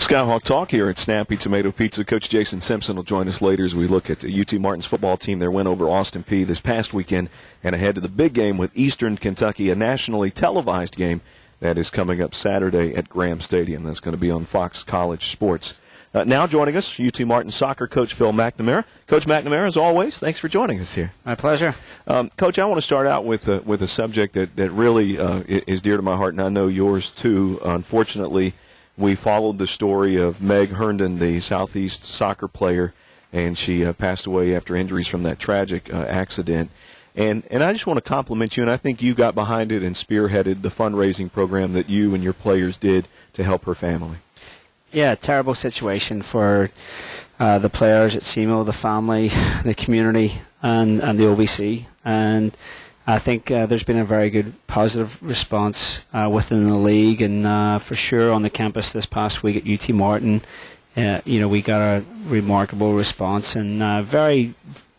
Skyhawk Talk here at Snappy Tomato Pizza. Coach Jason Simpson will join us later as we look at UT Martin's football team, their win over Austin Peay this past weekend, and ahead to the big game with Eastern Kentucky, a nationally televised game that is coming up Saturday at Graham Stadium. That's going to be on Fox College Sports. Now joining us, UT Martin soccer coach Phil McNamara. Coach McNamara, as always, thanks for joining us here. My pleasure. Coach, I want to start out with a subject that really is dear to my heart, and I know yours too. Unfortunately, we followed the story of Meg Herndon, the Southeast soccer player, and she passed away after injuries from that tragic accident. And I just want to compliment you, and I think you got behind it and spearheaded the fundraising program that you and your players did to help her family. Yeah, terrible situation for the players at SEMO, the family, the community, and the OVC. And I think there's been a very good positive response within the league, and for sure on the campus this past week at UT Martin, we got a remarkable response, and very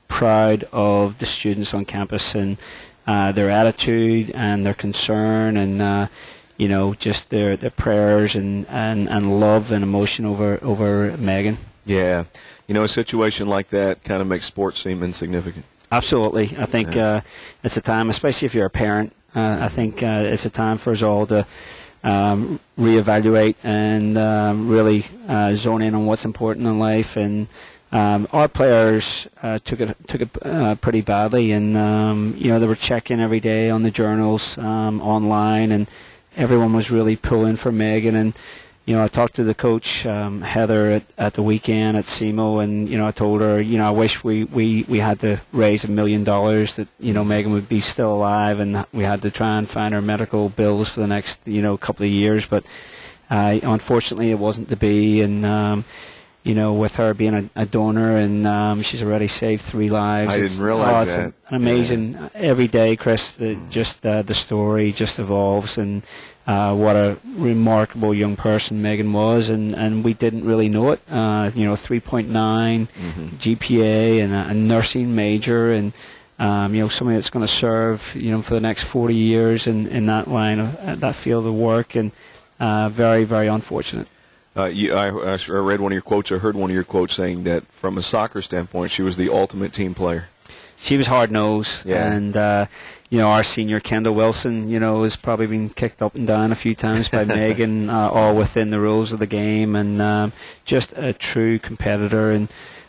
proud of the students on campus and their attitude and their concern, and just their prayers and love and emotion over Megan. Yeah, a situation like that kind of makes sports seem insignificant. Absolutely. I think it's a time, especially if you're a parent, I think it's a time for us all to reevaluate and really zone in on what's important in life. And our players took it pretty badly, and they were checking every day on the journals online, and everyone was really pulling for Megan. And I talked to the coach, Heather, at the weekend at SEMO, and I told her, I wish we had to raise $1 million that Megan would be still alive, and we had to try and find her medical bills for the next couple of years. But unfortunately, it wasn't to be. And with her being a donor, and she's already saved 3 lives. I didn't realize that. It's amazing. Every day, Chris, the story just evolves, and what a remarkable young person Megan was, and we didn't really know it. 3.9 GPA and a nursing major, and somebody that's going to serve for the next 40 years in that line of that field of work, and very, very unfortunate. I read one of your quotes, I heard one of your quotes saying that from a soccer standpoint, she was the ultimate team player. She was hard-nosed, and our senior Kendall Wilson, has probably been kicked up and down a few times by Megan, all within the rules of the game, and just a true competitor. And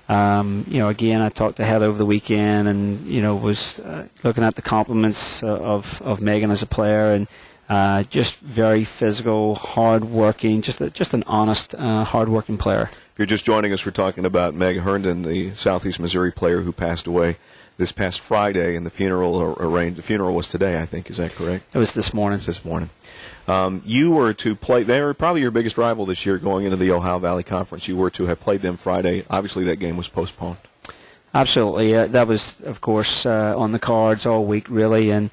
again, I talked to Heather over the weekend, and was looking at the compliments of Megan as a player, and just very physical, hard-working, just an honest, hard-working player. If you're just joining us, we're talking about Meg Herndon, the Southeast Missouri player who passed away this past Friday, and the funeral was today, I think. Is that correct? It was this morning. This morning. You were to play. They were probably your biggest rival this year going into the Ohio Valley Conference. You were to have played them Friday. Obviously, that game was postponed. Absolutely. That was, of course, on the cards all week, really, and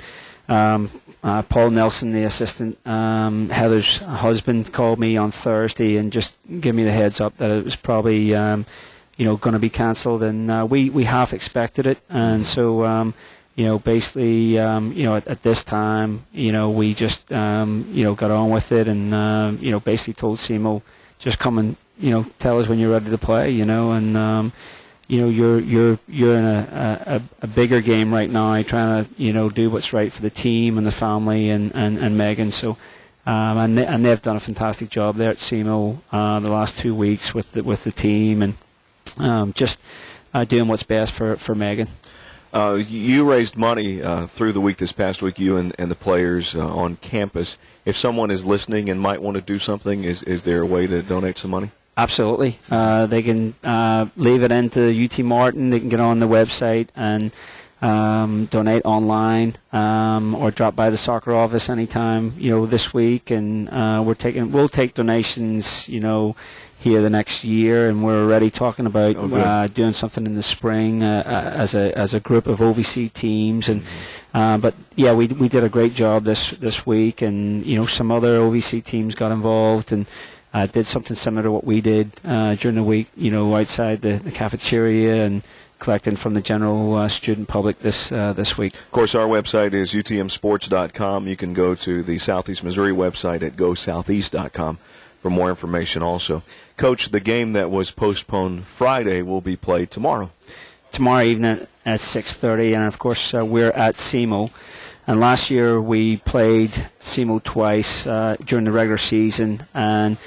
Paul Nelson, the assistant, Heather's husband, called me on Thursday and just gave me the heads up that it was probably going to be cancelled, and we half expected it, and so basically at this time we just got on with it, and basically told SEMO, just come and tell us when you're ready to play, and you're in a bigger game right now, trying to do what's right for the team and the family and Megan. So and they've done a fantastic job there at SEMO the last 2 weeks with the team, and just doing what's best for Megan. You raised money through the week this past week, you and the players on campus. If someone is listening and might want to do something, is there a way to donate some money? Absolutely. They can leave it into UT Martin. They can get on the website and donate online, or drop by the soccer office anytime this week. And we'll take donations here the next year, and we're already talking about doing something in the spring as a group of OVC teams. And but yeah, we did a great job this week, and some other OVC teams got involved and did something similar to what we did during the week, outside the cafeteria and collecting from the general student public this week. Of course, our website is utmsports.com. You can go to the Southeast Missouri website at gosoutheast.com for more information also. Coach, the game that was postponed Friday will be played tomorrow. Tomorrow evening at 6:30, and of course we're at SEMO. And last year we played SEMO twice during the regular season, and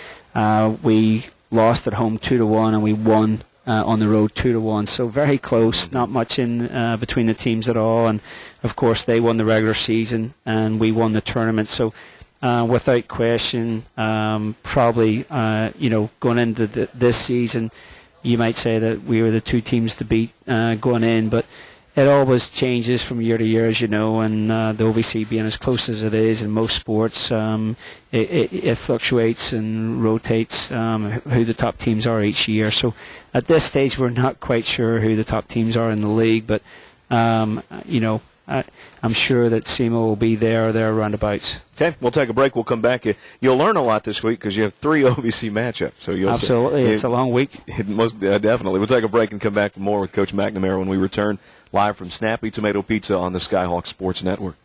we lost at home 2-1, and we won on the road 2-1. So very close, not much in between the teams at all. And of course they won the regular season, and we won the tournament. So without question, probably going into this season, you might say that we were the two teams to beat going in, but it always changes from year to year, as you know, and the OVC being as close as it is in most sports, it fluctuates and rotates who the top teams are each year. So at this stage, we're not quite sure who the top teams are in the league, but I'm sure that SEMO will be there or there roundabouts. Okay, we'll take a break. We'll come back. You'll learn a lot this week because you have 3 OVC matchups. So you'll absolutely, it's a long week. Most definitely. We'll take a break and come back for more with Coach McNamara when we return live from Snappy Tomato Pizza on the Skyhawk Sports Network.